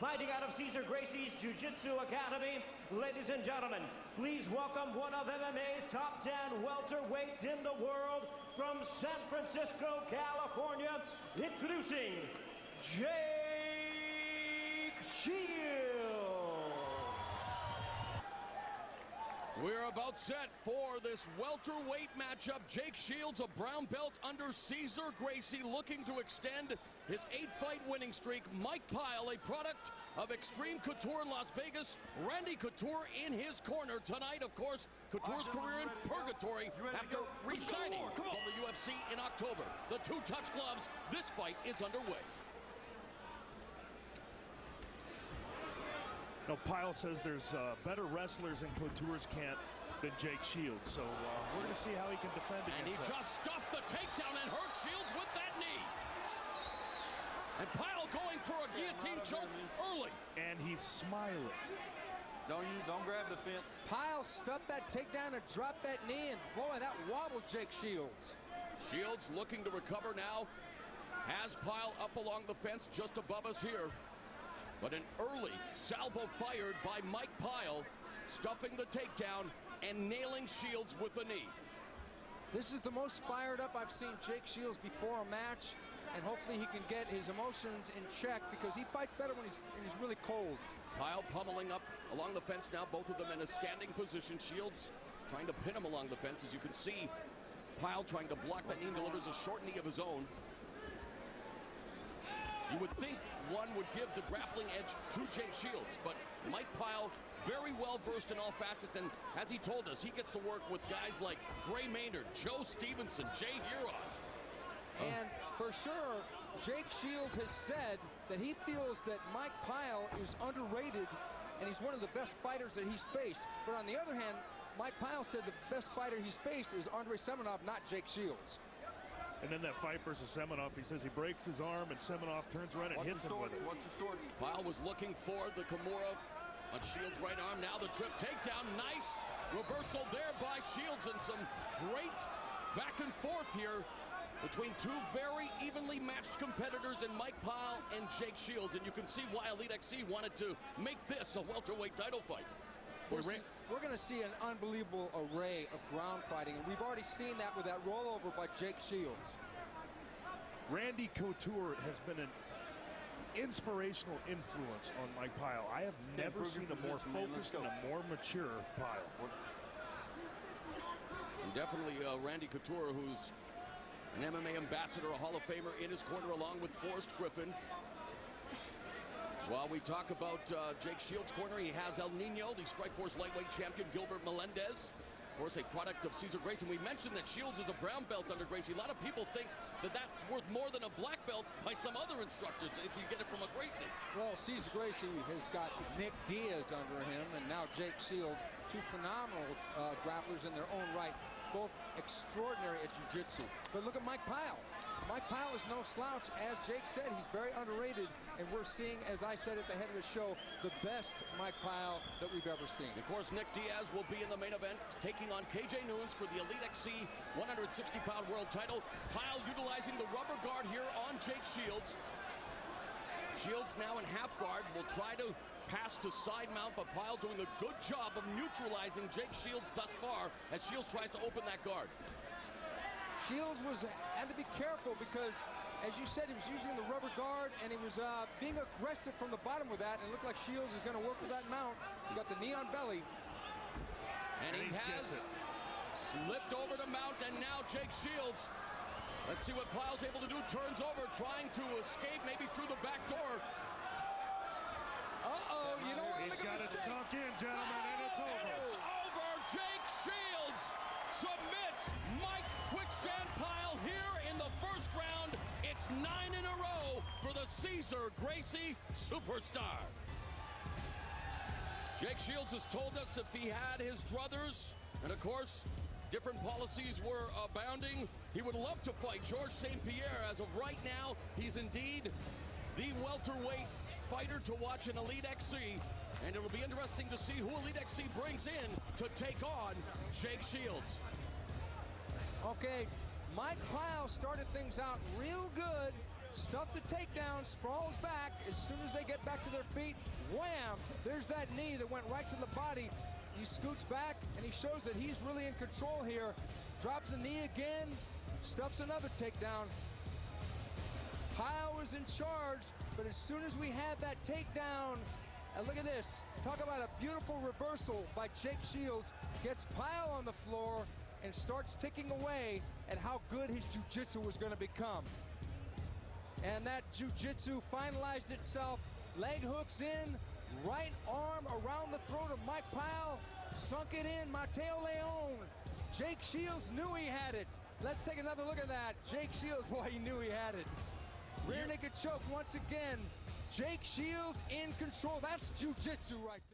fighting out of Cesar Gracie's Jiu-Jitsu Academy. Ladies and gentlemen, please welcome one of MMA's top 10 welterweights in the world from San Francisco, California, introducing Jake Shields. We're about set for this welterweight matchup. Jake Shields, a brown belt under Cesar Gracie, looking to extend his 8-fight winning streak. Mike Pyle, a product of Extreme Couture in Las Vegas. Randy Couture in his corner tonight. Of course, Couture's career in purgatory after re-signing from the UFC in October. The two touch gloves. This fight is underway. No, Pyle says there's better wrestlers in Couture's camp than Jake Shields, so we're going to see how he can defend against And he that. just stuffed the takedown and hurt Shields with that knee. And Pyle going for a guillotine choke early. And he's smiling. Don't grab the fence. Pyle stuffed that takedown and dropped that knee, and boy, that wobbled Jake Shields. Shields looking to recover now. Has Pyle up along the fence just above us here. But an early salvo fired by Mike Pyle, stuffing the takedown and nailing Shields with a knee. This is the most fired up I've seen Jake Shields before a match, and hopefully he can get his emotions in check because he fights better when he's really cold. Pyle pummeling up along the fence now, both of them in a standing position. Shields trying to pin him along the fence. As you can see, Pyle trying to block that knee and delivers a short knee of his own. You would think one would give the grappling edge to Jake Shields, but Mike Pyle very well versed in all facets, and as he told us, he gets to work with guys like Gray Maynard, Joe Stevenson, Jay Heroff. And for sure, Jake Shields has said that he feels that Mike Pyle is underrated and he's one of the best fighters that he's faced. But on the other hand, Mike Pyle said the best fighter he's faced is Andrei Semenov, not Jake Shields. And then that fight versus Semenov, he says he breaks his arm and Semenov turns around and hits him with it. What's the shorts? Pyle was looking for the Kimura on Shields' right arm. Now the trip takedown. Nice reversal there by Shields, and some great back and forth here between two very evenly matched competitors in Mike Pyle and Jake Shields. And you can see why Elite XC wanted to make this a welterweight title fight. We're going to see an unbelievable array of ground fighting, and we've already seen that with that rollover by Jake Shields. Randy Couture has been an inspirational influence on Mike Pyle. I have never seen a more focused and a more mature Pyle. And definitely Randy Couture, who's an MMA ambassador, a Hall of Famer in his corner along with Forrest Griffin. While we talk about Jake Shields' corner, he has El Nino, the Strikeforce lightweight champion, Gilbert Melendez. Of course, a product of Cesar Gracie. And we mentioned that Shields is a brown belt under Gracie. A lot of people think that that's worth more than a black belt by some other instructors if you get it from a Gracie. Well, Cesar Gracie has got Nick Diaz under him, and now Jake Shields, two phenomenal grapplers in their own right, both extraordinary at jiu-jitsu. But look at Mike Pyle. Mike Pyle is no slouch. As Jake said, he's very underrated, and we're seeing, as I said at the head of the show, the best Mike Pyle that we've ever seen. Of course, Nick Diaz will be in the main event, taking on KJ Nunes for the Elite XC 160-pound world title. Pyle utilizing the rubber guard here on Jake Shields. Shields now in half guard, will try to pass to side mount, but Pyle doing a good job of neutralizing Jake Shields thus far as Shields tries to open that guard. Shields had to be careful because, as you said, he was using the rubber guard and he was being aggressive from the bottom with that, and it looked like Shields is going to work with that mount. He's got the knee on belly. And he has slipped over to mount, and now Jake Shields, let's see what Pyle's able to do, turns over, trying to escape maybe through the back door. Uh-oh, you know what? He's got it sunk in, gentlemen, and it's over. It's over. Jake Shields submits Mike Quicksand Pyle here in the first round. It's 9 in a row for the Cesar Gracie superstar. Jake Shields has told us if he had his druthers, and of course, different policies were abounding, he would love to fight Georges St. Pierre. As of right now, he's indeed the welterweight fighter to watch in Elite XC, and it'll be interesting to see who Elite XC brings in to take on Jake Shields. Okay, Mike Pyle started things out real good, stuff the takedown, sprawls back. As soon as they get back to their feet, wham! There's that knee that went right to the body. He scoots back, and he shows that he's really in control here. Drops a knee again, stuffs another takedown. Pyle was in charge, but as soon as we had that takedown, and look at this. Talk about a beautiful reversal by Jake Shields. Gets Pyle on the floor and starts ticking away at how good his jiu-jitsu was going to become. And that jiu-jitsu finalized itself. Leg hooks in, right arm around the throat of Mike Pyle. Sunk it in, Mateo Leon. Jake Shields knew he had it. Let's take another look at that. Jake Shields, boy, he knew he had it. Rear naked choke once again. Jake Shields in control. That's jiu-jitsu right there.